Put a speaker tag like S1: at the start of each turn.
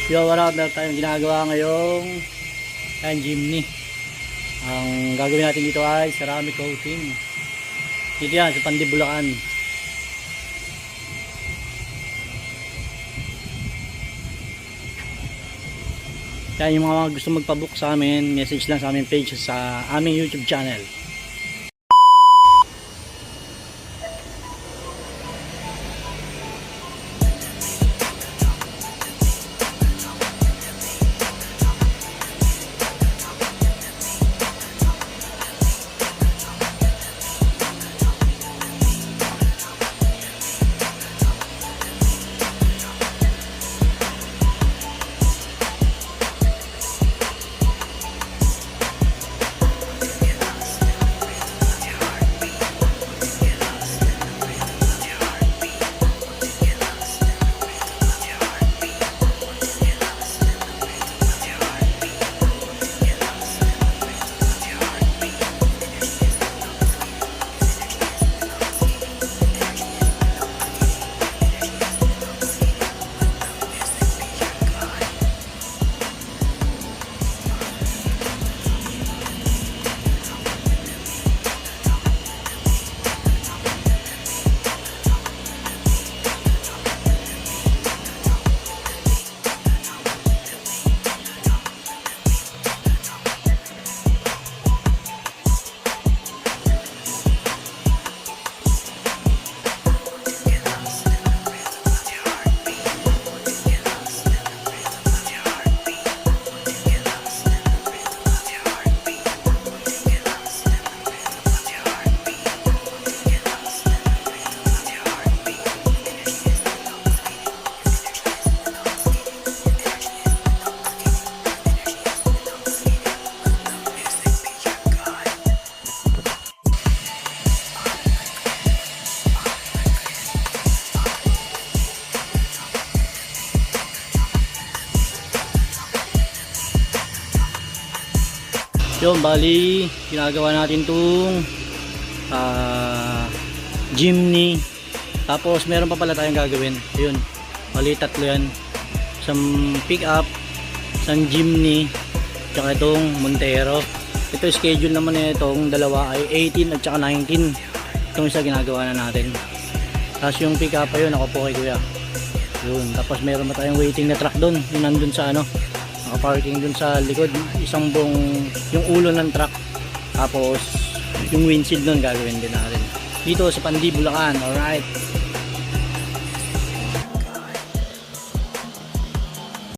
S1: Yo, wala tayong ginagawa ngayong Jimny. Ang gagawin natin dito ay ceramic coating. Dito yan sa Pandi, Bulacan. Yan yung mga gusto magpabook sa amin, message lang sa aming page sa aming YouTube channel. Yun, bali ginagawa natin itong Jimny. Tapos meron pa pala tayong gagawin. Ayun, bali tatlo yan. Isang pick up, isang Jimny, tsaka itong Montero. Ito schedule naman na itong dalawa ay 18 at tsaka 19. Itong isa ginagawa na natin. Tapos yung pick up ayun, ako po kay kuya. Yun, tapos meron pa tayong waiting na truck doon. Yung nandun sa ano, naka-parking dun sa likod, isang buong yung ulo ng truck, tapos yung windshield nun gagawin din natin dito sa Pandi, Bulacan. Alright.